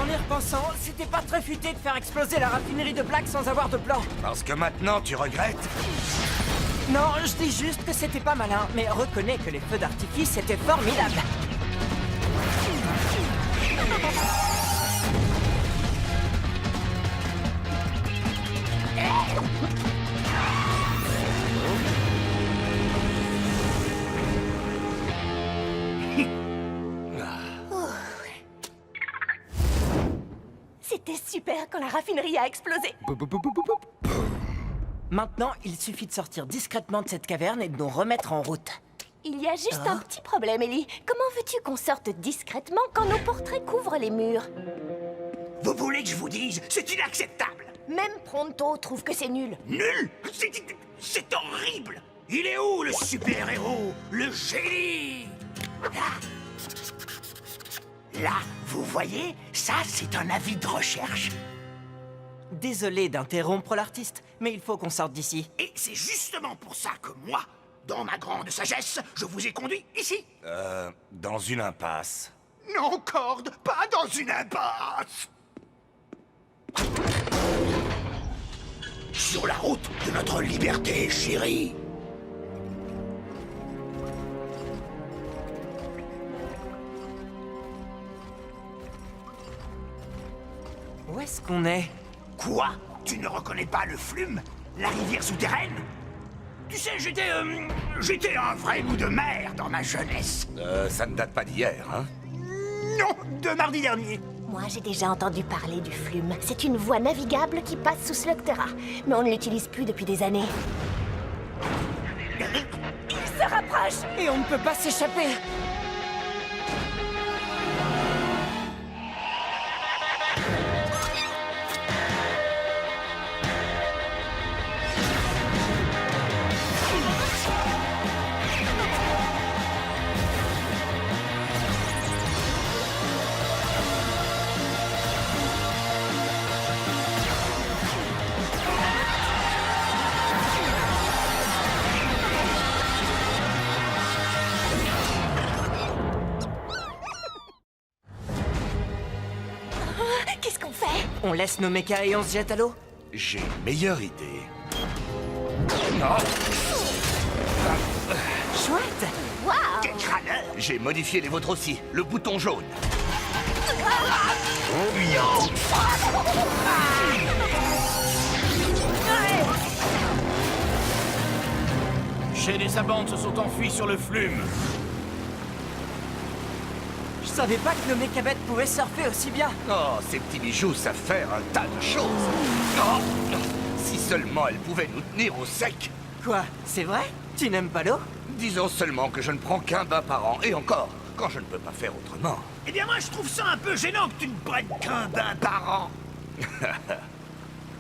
y repensant, c'était pas très futé de faire exploser la raffinerie de Black sans avoir de plan. Parce que maintenant, tu regrettes? Non, je dis juste que c'était pas malin, mais reconnais que les feux d'artifice étaient formidables. C'était super quand la raffinerie a explosé. Maintenant, il suffit de sortir discrètement de cette caverne et de nous remettre en route. Il y a juste un petit problème, Ellie. Comment veux-tu qu'on sorte discrètement quand nos portraits couvrent les murs? Vous voulez que je vous dise? C'est inacceptable! Même Pronto trouve que c'est nul. Nul! C'est horrible! Il est où le super-héros? Le génie? Là, vous voyez? Ça, c'est un avis de recherche. Désolé d'interrompre l'artiste, mais il faut qu'on sorte d'ici. Et c'est justement pour ça que moi, dans ma grande sagesse, je vous ai conduit ici. Dans une impasse. Non, Cord, pas dans une impasse. Sur la route de notre liberté, chérie. Où est-ce qu'on est? Quoi? Tu ne reconnais pas le Flume? La rivière souterraine? Tu sais, j'étais un vrai loup de mer dans ma jeunesse. Ça ne date pas d'hier, hein? Non, de mardi dernier. Moi, j'ai déjà entendu parler du Flume. C'est une voie navigable qui passe sous Slugterra, mais on ne l'utilise plus depuis des années. Il se rapproche! Et on ne peut pas s'échapper! Qu'est-ce qu'on fait? On laisse nos mechas et on se jette à l'eau? J'ai une meilleure idée. Non, Chouette! Waouh! Quel crâneur! j'ai modifié les vôtres aussi. Le bouton jaune. Shane et sa bande se sont enfuis sur le Flume. Je savais pas que nos mécabettes pouvaient surfer aussi bien! Oh, ces petits bijoux savent faire un tas de choses. Oh, si seulement elles pouvaient nous tenir au sec. Quoi? C'est vrai? Tu n'aimes pas l'eau? Disons seulement que je ne prends qu'un bain par an, et encore, quand je ne peux pas faire autrement. Eh bien, moi, je trouve ça un peu gênant que tu ne prennes qu'un bain par an.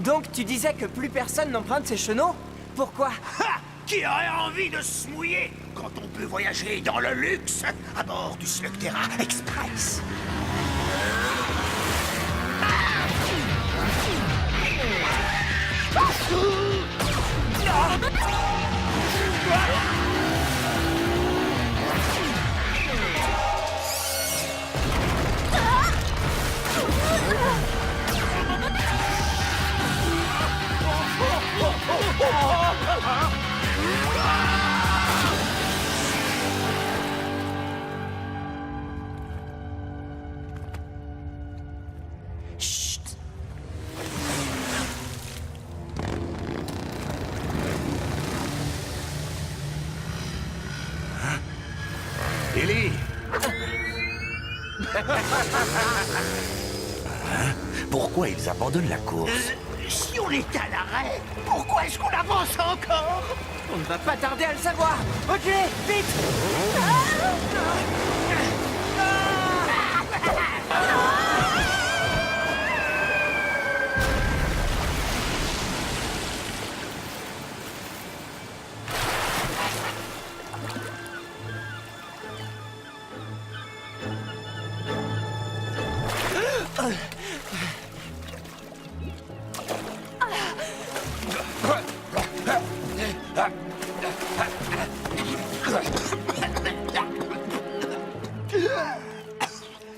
Donc tu disais que plus personne n'emprunte ces chenaux? Pourquoi? Ha! Qui aurait envie de se mouiller quand on peut voyager dans le luxe à bord du Slugterra Express? Chut! Ellie! Pourquoi ils abandonnent la course? Si on est à l'arrêt, pourquoi est-ce qu'on avance encore? On ne va pas tarder à le savoir! Reculez! Vite!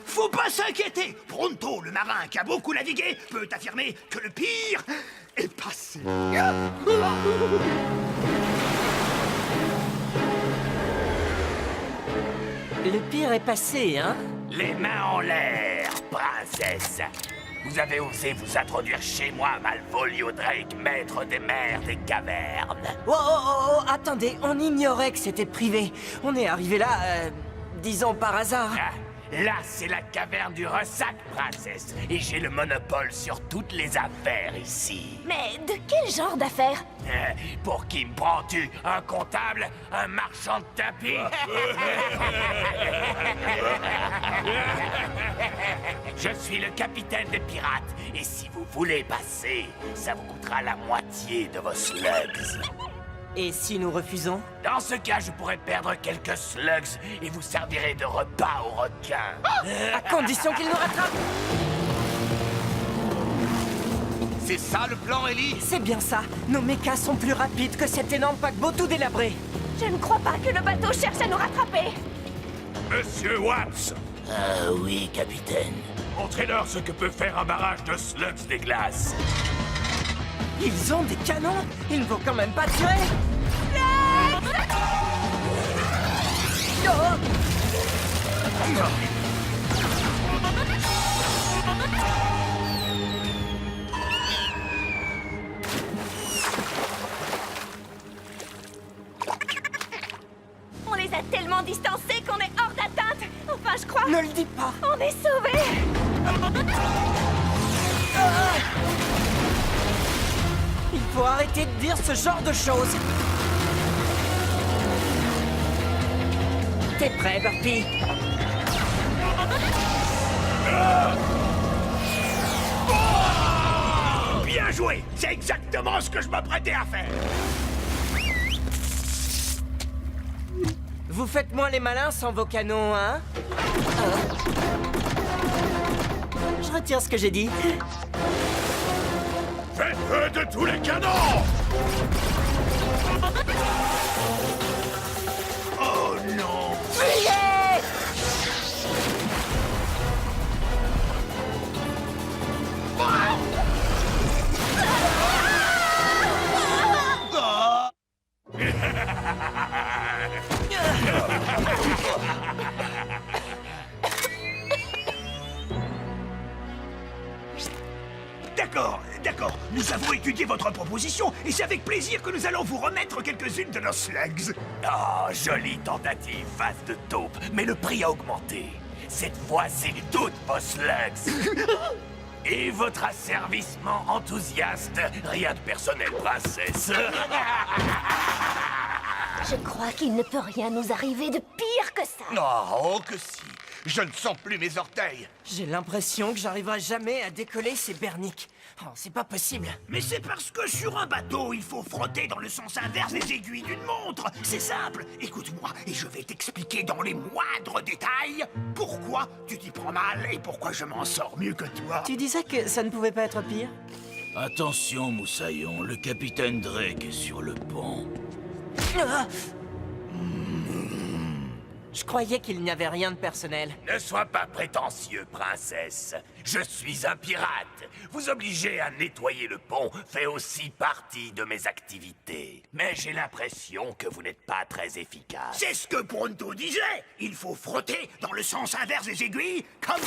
Faut pas pas s'inquiéter. Pronto, le marin qui a beaucoup navigué, peut affirmer que le pire est passé. Le pire est passé, hein? Les mains en l'air, princesse. Vous avez osé vous introduire chez moi, Malvolio Drake, maître des mers des cavernes. Oh, attendez, on ignorait que c'était privé. On est arrivé là, disons par hasard. Ah, là, c'est la caverne du ressac, princesse. Et j'ai le monopole sur toutes les affaires ici. Mais de quel genre d'affaires? Pour qui me prends-tu? Un comptable? Un marchand de tapis? Je suis le capitaine des pirates. Et si vous voulez passer, ça vous coûtera la moitié de vos slugs. Et si nous refusons? Dans ce cas, je pourrais perdre quelques slugs et vous servirez de repas aux requins. À condition qu'il nous rattrape! C'est ça le plan, Ellie? C'est bien ça. Nos mechas sont plus rapides que cet énorme paquebot tout délabré. Je ne crois pas que le bateau cherche à nous rattraper. Monsieur Watts, Oui, capitaine. montrez-leur ce que peut faire un barrage de slugs des glaces. Ils ont des canons? Il ne faut quand même pas tirer! Oh! On les a tellement distancés qu'on est hors d'atteinte. Enfin, je crois. Ne le dis pas! On est sauvés. Il faut arrêter de dire ce genre de choses! T'es prêt, Burpee? Bien joué. C'est exactement ce que je m'apprêtais à faire. Vous faites moins les malins sans vos canons, hein? Je retire ce que j'ai dit. Faites feu de tous les canons! Oh non. D'accord. Nous avons étudié votre proposition et c'est avec plaisir que nous allons vous remettre quelques-unes de nos slugs. Oh, jolie tentative, face de taupe, mais le prix a augmenté. Cette fois, c'est toutes vos slugs. Et votre asservissement enthousiaste. Rien de personnel, princesse. Je crois qu'il ne peut rien nous arriver de pire que ça. Oh, que si. Je ne sens plus mes orteils. J'ai l'impression que j'arriverai jamais à décoller ces berniques. Oh, c'est pas possible. Mais c'est parce que sur un bateau, il faut frotter dans le sens inverse des aiguilles d'une montre. C'est simple. Écoute-moi et je vais t'expliquer dans les moindres détails pourquoi tu t'y prends mal et pourquoi je m'en sors mieux que toi. Tu disais que ça ne pouvait pas être pire? Attention, Moussaillon, le capitaine Drake est sur le pont. Ah! Je croyais qu'il n'y avait rien de personnel. Ne sois pas prétentieux, princesse. Je suis un pirate. Vous obliger à nettoyer le pont fait aussi partie de mes activités. Mais j'ai l'impression que vous n'êtes pas très efficace. C'est ce que Pronto disait. Il faut frotter dans le sens inverse des aiguilles comme...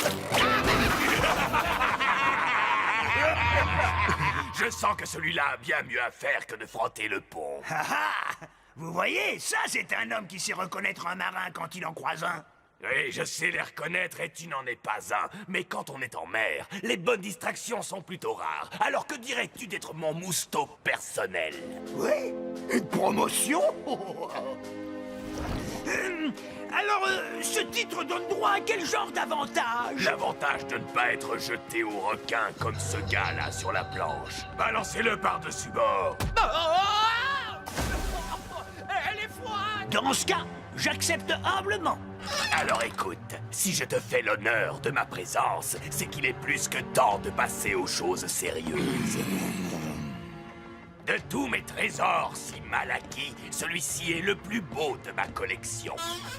Je sens que celui-là a bien mieux à faire que de frotter le pont. Ah ah! Vous voyez, ça c'est un homme qui sait reconnaître un marin quand il en croise un. Oui, je sais les reconnaître et tu n'en es pas un. Mais quand on est en mer, les bonnes distractions sont plutôt rares. Alors que dirais-tu d'être mon mousteau personnel? Oui? Une promotion? Alors, ce titre donne droit à quel genre d'avantage? L'avantage de ne pas être jeté au requin comme ce gars-là sur la planche. Balancez-le par-dessus bord. Elle est froide! Dans ce cas, j'accepte humblement. Alors écoute, si je te fais l'honneur de ma présence, c'est qu'il est plus que temps de passer aux choses sérieuses. De tous mes trésors si mal acquis, celui-ci est le plus beau de ma collection.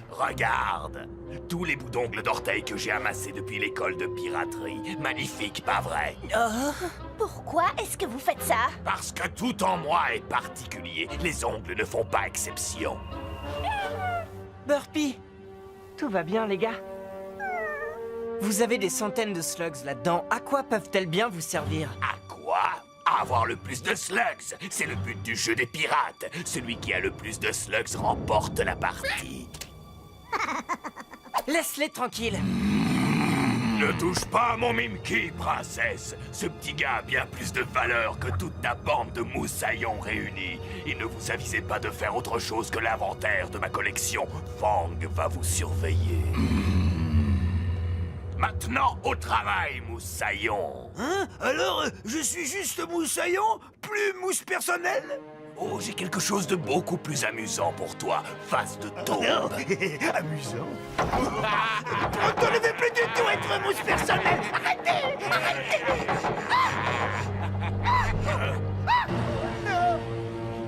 Regarde, tous les bouts d'ongles d'orteil que j'ai amassés depuis l'école de piraterie. Magnifique, pas vrai? Pourquoi est-ce que vous faites ça? Parce que tout en moi est particulier. Les ongles ne font pas exception. Burpy! Tout va bien, les gars? Vous avez des centaines de slugs là-dedans. À quoi peuvent-elles bien vous servir? À quoi? À avoir le plus de slugs. C'est le but du jeu des pirates. Celui qui a le plus de slugs remporte la partie. Laisse-les tranquilles. Ne touche pas à mon Mimki, princesse. Ce petit gars a bien plus de valeur que toute ta bande de moussaillons réunis. Et ne vous avisez pas de faire autre chose que l'inventaire de ma collection. Fang va vous surveiller. Maintenant, au travail, moussaillon. Hein? Alors, je suis juste moussaillon, plus mousse personnel? Oh, j'ai quelque chose de beaucoup plus amusant pour toi, face de taupe. Amusant. Pronto ne veut plus du tout être mousse personnel. Arrêtez!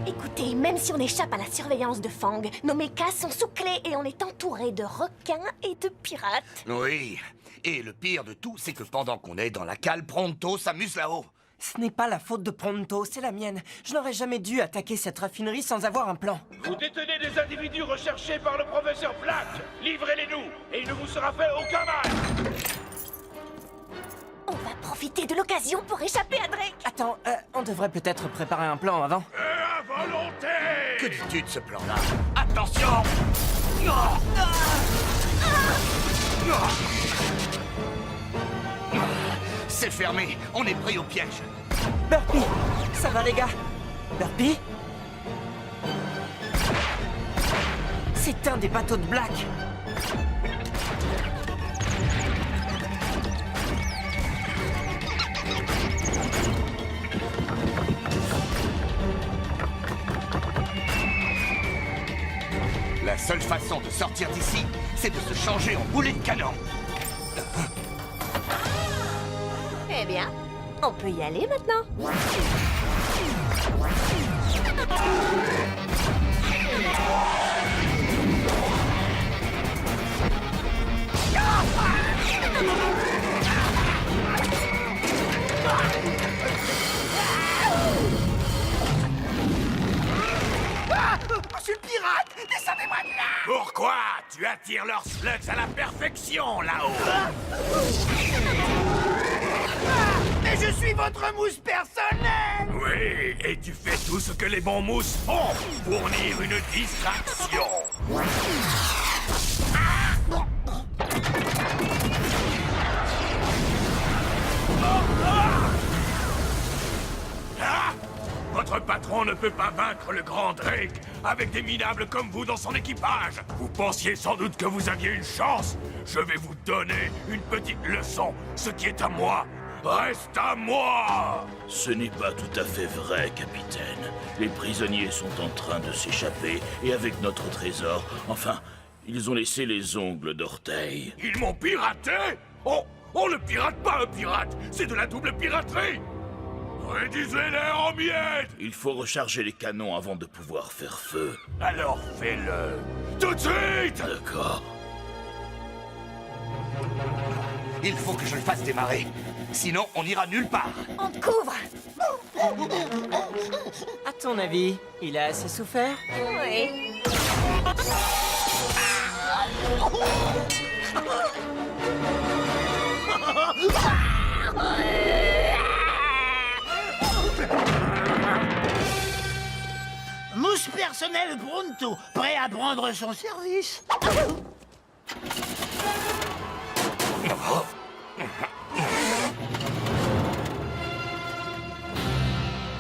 Écoutez, même si on échappe à la surveillance de Fang, nos mechas sont sous clé et on est entouré de requins et de pirates. Oui, et le pire de tout, c'est que pendant qu'on est dans la cale, Pronto s'amuse là-haut. Ce n'est pas la faute de Pronto, c'est la mienne. Je n'aurais jamais dû attaquer cette raffinerie sans avoir un plan. Vous détenez des individus recherchés par le professeur Black. Livrez-les-nous, et il ne vous sera fait aucun mal. On va profiter de l'occasion pour échapper à Drake. Attends, on devrait peut-être préparer un plan avant. À volonté. Que dis-tu de ce plan-là? Attention! C'est fermé, on est pris au piège. Burpy! Ça va, les gars? Burpy? C'est un des bateaux de Black. La seule façon de sortir d'ici, c'est de se changer en boulet de canon. Eh bien, on peut y aller maintenant. Monsieur le pirate, descendez-moi de là! Pourquoi? Tu attires leurs slugs à la perfection, là-haut. Mais je suis votre mousse personnelle! Oui, et tu fais tout ce que les bons mousses font. Fournir une distraction. Ah! Votre patron ne peut pas vaincre le grand Drake avec des minables comme vous dans son équipage. Vous pensiez sans doute que vous aviez une chance. Je vais vous donner une petite leçon. Ce qui est à moi reste à moi. Ce n'est pas tout à fait vrai, capitaine. Les prisonniers sont en train de s'échapper, et avec notre trésor, enfin, ils ont laissé les ongles d'orteil. Ils m'ont piraté? On ne pirate pas un pirate. C'est de la double piraterie. Réduisez-les en miettes. Il faut recharger les canons avant de pouvoir faire feu. Alors fais-le. Tout de suite. D'accord. Il faut que je le fasse démarrer. Sinon, on n'ira nulle part. On te couvre. À ton avis, il a assez souffert? Oui. Mousse personnelle Pronto, prêt à prendre son service.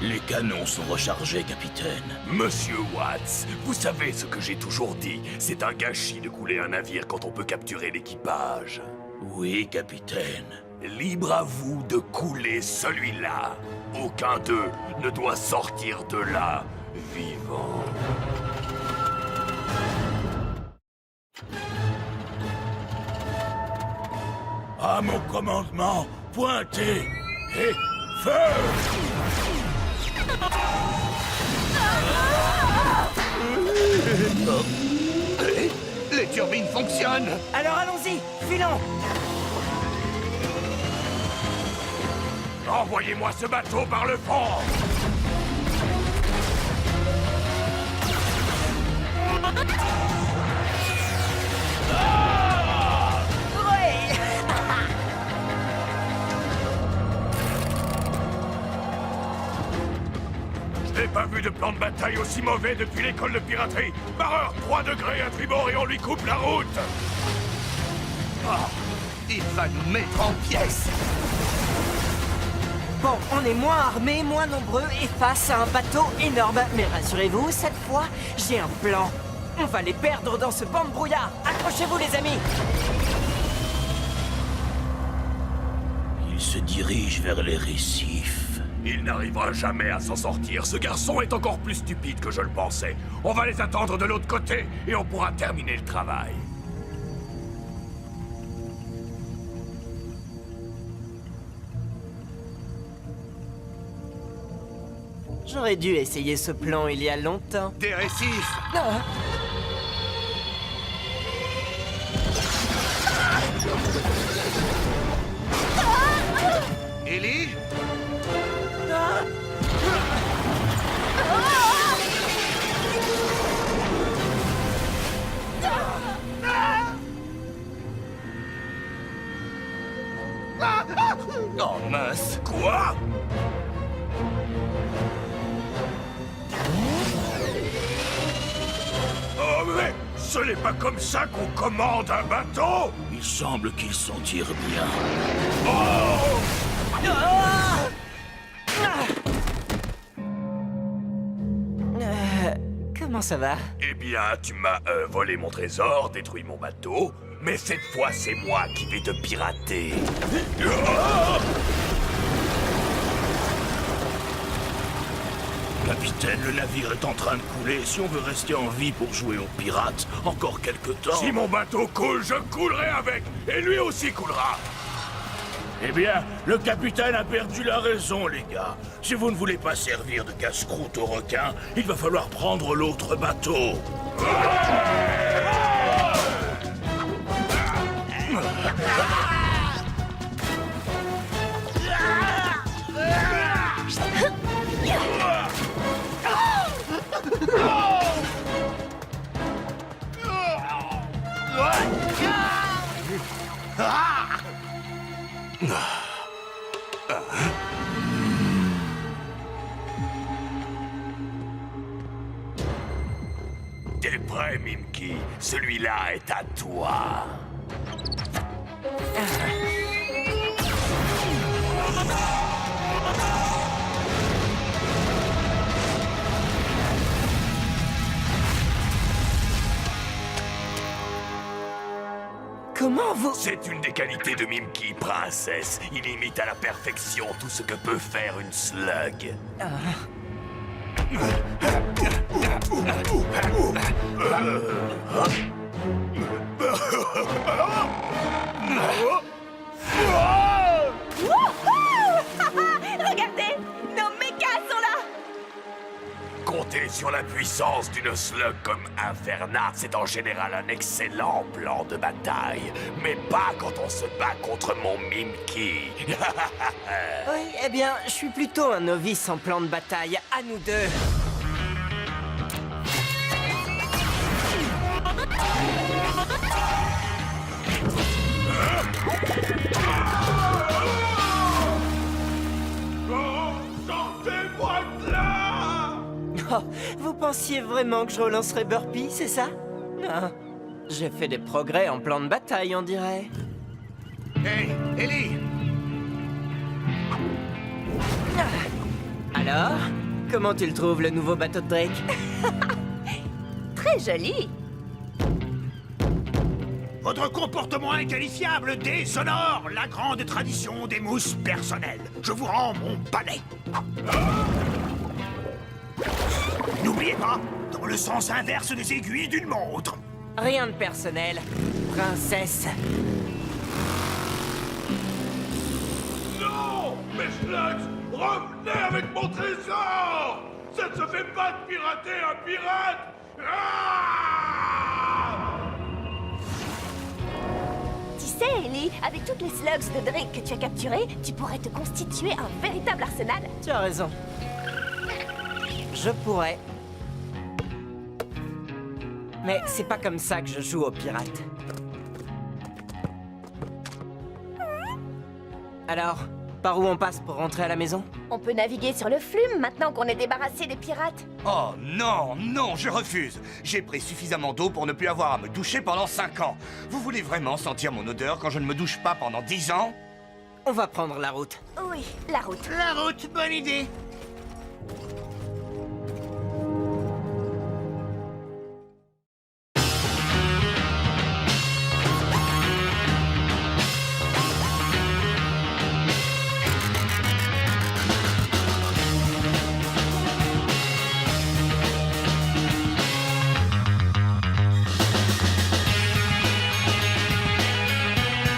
Les canons sont rechargés, capitaine. Monsieur Watts, vous savez ce que j'ai toujours dit. C'est un gâchis de couler un navire quand on peut capturer l'équipage. Oui, capitaine. Libre à vous de couler celui-là. Aucun d'eux ne doit sortir de là vivant. À mon commandement, pointez et feu! Les turbines fonctionnent. Alors allons-y, filons. Envoyez-moi ce bateau par le fond. Je n'ai pas vu de plan de bataille aussi mauvais depuis l'école de piraterie. Barreur, 3 degrés à tribord et on lui coupe la route. Il va nous mettre en pièces. Bon, on est moins armés, moins nombreux et face à un bateau énorme. Mais rassurez-vous, cette fois, j'ai un plan. On va les perdre dans ce banc de brouillard. Accrochez-vous, les amis. Il se dirige vers les récifs. Il n'arrivera jamais à s'en sortir. Ce garçon est encore plus stupide que je le pensais. On va les attendre de l'autre côté et on pourra terminer le travail. J'aurais dû essayer ce plan il y a longtemps. Des récifs. Ah. Ellie? Oh mince. Quoi? Oh mais ce n'est pas comme ça qu'on commande un bateau! Il semble qu'il s'en tire bien. Comment ça va? Eh bien, tu m'as volé mon trésor, détruit mon bateau, mais cette fois c'est moi qui vais te pirater. Capitaine, le navire est en train de couler. Si on veut rester en vie pour jouer aux pirates, encore quelque temps... Si mon bateau coule, je coulerai avec, et lui aussi coulera. Eh bien, le capitaine a perdu la raison, les gars. Si vous ne voulez pas servir de casse-croûte aux requins, il va falloir prendre l'autre bateau. T'es prêt, Mimky? Celui-là est à toi. Comment vous... C'est une des qualités de Mimky, princesse. Il imite à la perfection tout ce que peut faire une slug. Regardez, nos mechas sont là. Compter sur la puissance d'une slug comme Inferna, c'est en général un excellent plan de bataille. Mais pas quand on se bat contre mon Mimky. Oui, eh bien, je suis plutôt un novice en plan de bataille. À nous deux. Sortez-moi de là! Oh, vous pensiez vraiment que je relancerais Burpee, c'est ça? Non. J'ai fait des progrès en plan de bataille, on dirait. Hey, Ellie! Alors? Comment tu le trouves, le nouveau bateau de Drake? Très joli. Votre comportement inqualifiable déshonore la grande tradition des mousses personnelles. Je vous rends mon balai. N'oubliez pas, dans le sens inverse des aiguilles d'une montre. Rien de personnel, princesse. Non! Mes slugs! Revenez avec mon trésor! Ça ne se fait pas de pirater un pirate! Tu sais, Ellie, avec toutes les slugs de Drake que tu as capturées, tu pourrais te constituer un véritable arsenal. Tu as raison. Je pourrais. Mais c'est pas comme ça que je joue aux pirates. Alors, par où on passe pour rentrer à la maison? On peut naviguer sur le flume maintenant qu'on est débarrassé des pirates. Oh non, non, je refuse. J'ai pris suffisamment d'eau pour ne plus avoir à me doucher pendant 5 ans. Vous voulez vraiment sentir mon odeur quand je ne me douche pas pendant 10 ans? On va prendre la route. Oui, la route. La route, bonne idée.